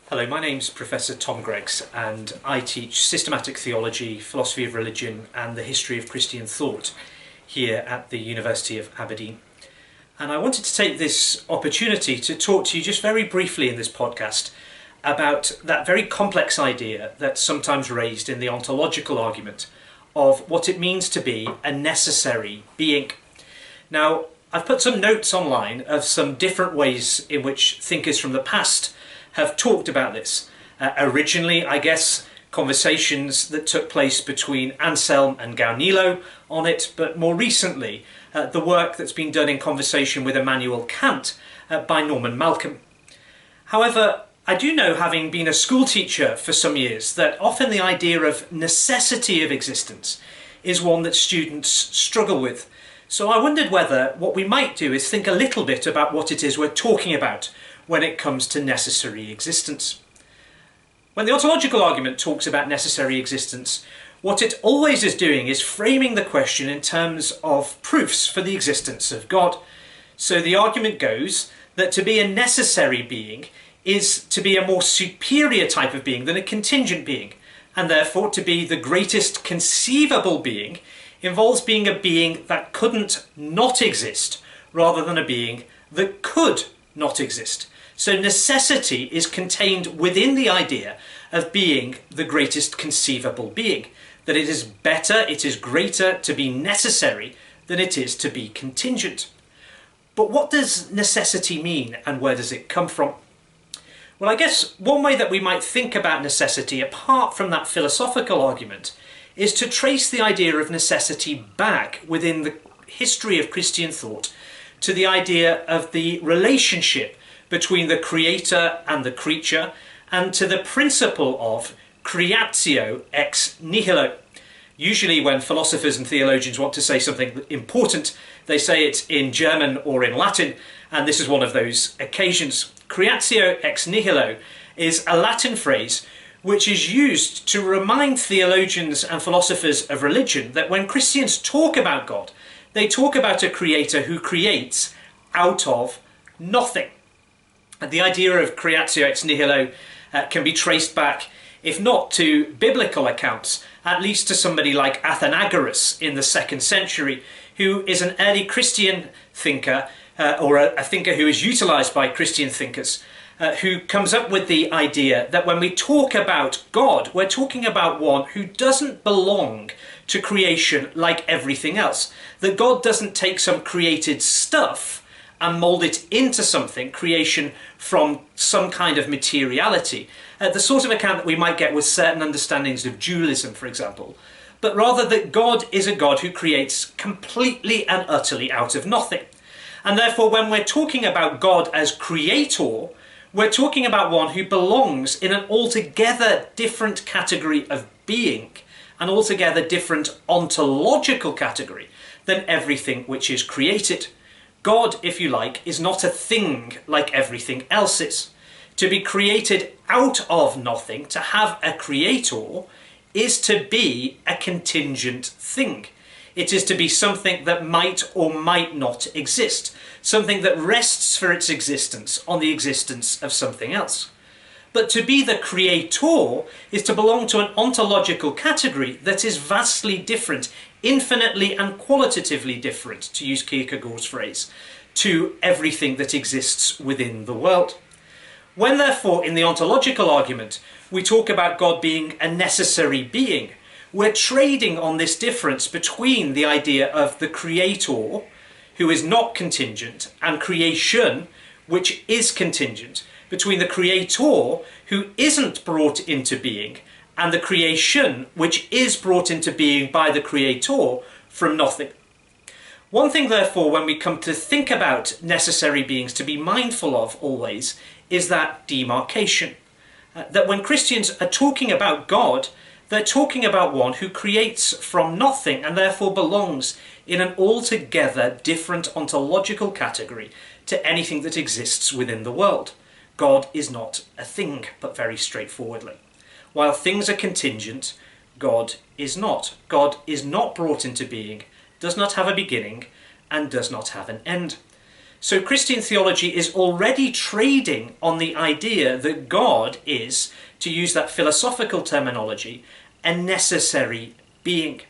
Hello, my name's Professor Tom Greggs and I teach systematic theology, philosophy of religion and the history of Christian thought here at the University of Aberdeen. And I wanted to take this opportunity to talk to you just very briefly in this podcast about that very complex idea that's sometimes raised in the ontological argument of what it means to be a necessary being. Now, I've put some notes online of some different ways in which thinkers from the past have talked about this. Originally, I guess, conversations that took place between Anselm and Gaunilo on it, but more recently, the work that's been done in conversation with Immanuel Kant by Norman Malcolm. However, I do know, having been a school teacher for some years, that often the idea of necessity of existence is one that students struggle with. So I wondered whether what we might do is think a little bit about what it is we're talking about when it comes to necessary existence. When the ontological argument talks about necessary existence, what it always is doing is framing the question in terms of proofs for the existence of God. So the argument goes that to be a necessary being is to be a more superior type of being than a contingent being, and therefore to be the greatest conceivable being involves being a being that couldn't not exist rather than a being that could not exist. So necessity is contained within the idea of being the greatest conceivable being, that it is better, it is greater to be necessary than it is to be contingent. But what does necessity mean, and where does it come from? Well, I guess one way that we might think about necessity, apart from that philosophical argument, is to trace the idea of necessity back within the history of Christian thought to the idea of the relationship between the creator and the creature, and to the principle of creatio ex nihilo. Usually when philosophers and theologians want to say something important, they say it in German or in Latin, and this is one of those occasions. Creatio ex nihilo is a Latin phrase which is used to remind theologians and philosophers of religion that when Christians talk about God, they talk about a creator who creates out of nothing. And the idea of creatio ex nihilo can be traced back, if not to biblical accounts, at least to somebody like Athenagoras in the 2nd century, who is an early Christian thinker, or a thinker who is utilised by Christian thinkers, who comes up with the idea that when we talk about God, we're talking about one who doesn't belong to creation like everything else. That God doesn't take some created stuff and mould it into something, creation from some kind of materiality. The sort of account that we might get with certain understandings of dualism, for example. But rather that God is a God who creates completely and utterly out of nothing. And therefore, when we're talking about God as creator, we're talking about one who belongs in an altogether different category of being, an altogether different ontological category than everything which is created. God, if you like, is not a thing like everything else is. To be created out of nothing, to have a creator, is to be a contingent thing. It is to be something that might or might not exist, something that rests for its existence on the existence of something else. But to be the creator is to belong to an ontological category that is vastly different, infinitely and qualitatively different, to use Kierkegaard's phrase, to everything that exists within the world. When therefore in the ontological argument we talk about God being a necessary being, we're trading on this difference between the idea of the creator, who is not contingent, and creation, which is contingent, between the creator, who isn't brought into being, and the creation, which is brought into being by the creator from nothing. One thing, therefore, when we come to think about necessary beings to be mindful of always is that demarcation. That when Christians are talking about God, they're talking about one who creates from nothing and therefore belongs in an altogether different ontological category to anything that exists within the world. God is not a thing, but very straightforwardly. While things are contingent, God is not. God is not brought into being, does not have a beginning, and does not have an end. So Christian theology is already trading on the idea that God is, to use that philosophical terminology, a necessary being.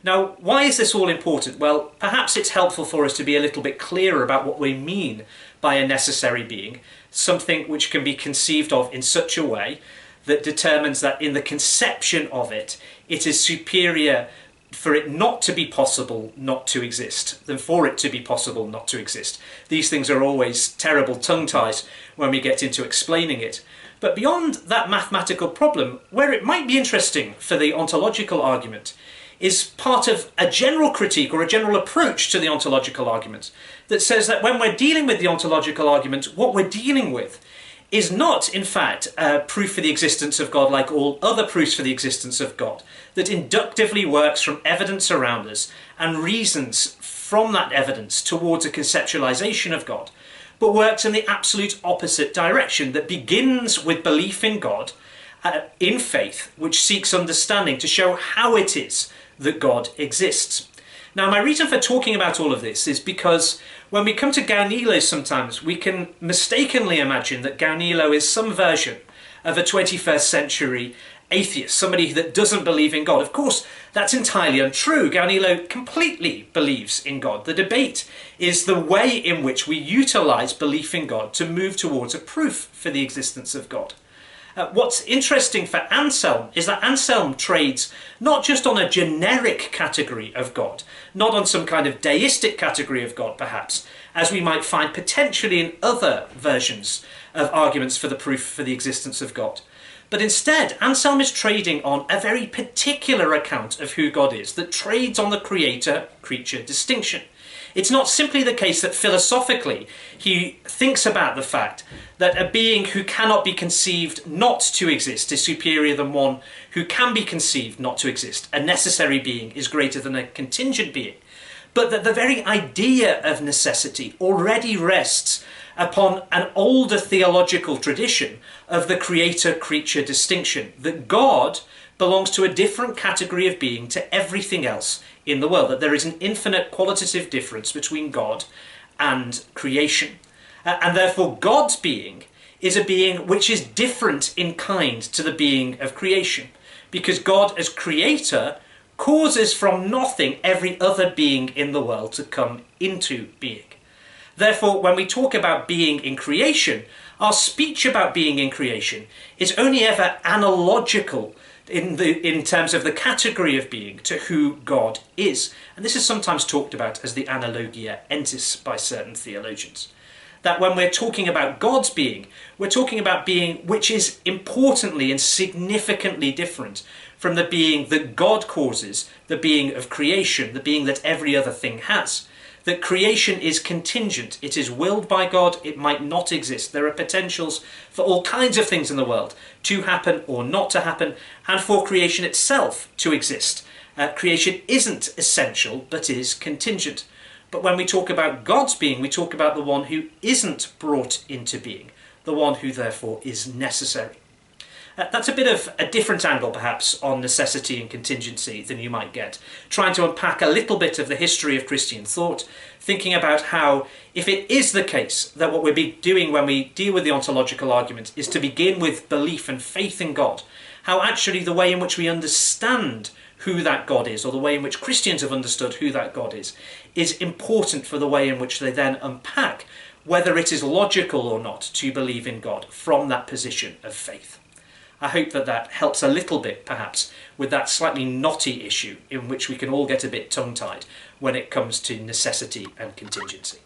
Now, why is this all important? Well, perhaps it's helpful for us to be a little bit clearer about what we mean by a necessary being, something which can be conceived of in such a way that determines that in the conception of it, it is superior for it not to be possible not to exist than for it to be possible not to exist. These things are always terrible tongue ties when we get into explaining it. But beyond that mathematical problem, where it might be interesting for the ontological argument is part of a general critique or a general approach to the ontological argument that says that when we're dealing with the ontological argument, what we're dealing with is not, in fact, proof for the existence of God like all other proofs for the existence of God, that inductively works from evidence around us and reasons from that evidence towards a conceptualization of God, but works in the absolute opposite direction, that begins with belief in God, in faith, which seeks understanding to show how it is that God exists. Now, my reason for talking about all of this is because when we come to Gaunilo sometimes, we can mistakenly imagine that Gaunilo is some version of a 21st century atheist, somebody that doesn't believe in God. Of course, that's entirely untrue. Gaunilo completely believes in God. The debate is the way in which we utilize belief in God to move towards a proof for the existence of God. What's interesting for Anselm is that Anselm trades not just on a generic category of God, not on some kind of deistic category of God perhaps, as we might find potentially in other versions of arguments for the proof for the existence of God. But instead, Anselm is trading on a very particular account of who God is, that trades on the creator-creature distinction. It's not simply the case that philosophically he thinks about the fact that a being who cannot be conceived not to exist is superior than one who can be conceived not to exist. A necessary being is greater than a contingent being. But that the very idea of necessity already rests upon an older theological tradition of the creator-creature distinction, that God belongs to a different category of being to everything else in the world, that there is an infinite qualitative difference between God and creation. And therefore God's being is a being which is different in kind to the being of creation, because God as creator causes from nothing every other being in the world to come into being. Therefore, when we talk about being in creation, our speech about being in creation is only ever analogical in terms of the category of being to who God is. And this is sometimes talked about as the analogia entis by certain theologians. That when we're talking about God's being, we're talking about being which is importantly and significantly different from the being that God causes, the being of creation, the being that every other thing has. That creation is contingent. It is willed by God. It might not exist. There are potentials for all kinds of things in the world to happen or not to happen, and for creation itself to exist. Creation isn't essential, but is contingent. But when we talk about God's being, we talk about the one who isn't brought into being, the one who therefore is necessary. That's a bit of a different angle perhaps on necessity and contingency than you might get, trying to unpack a little bit of the history of Christian thought, thinking about how, if it is the case that what we'll be doing when we deal with the ontological argument is to begin with belief and faith in God, how actually the way in which we understand who that God is, or the way in which Christians have understood who that God is important for the way in which they then unpack whether it is logical or not to believe in God from that position of faith. I hope that that helps a little bit, perhaps, with that slightly knotty issue in which we can all get a bit tongue-tied when it comes to necessity and contingency.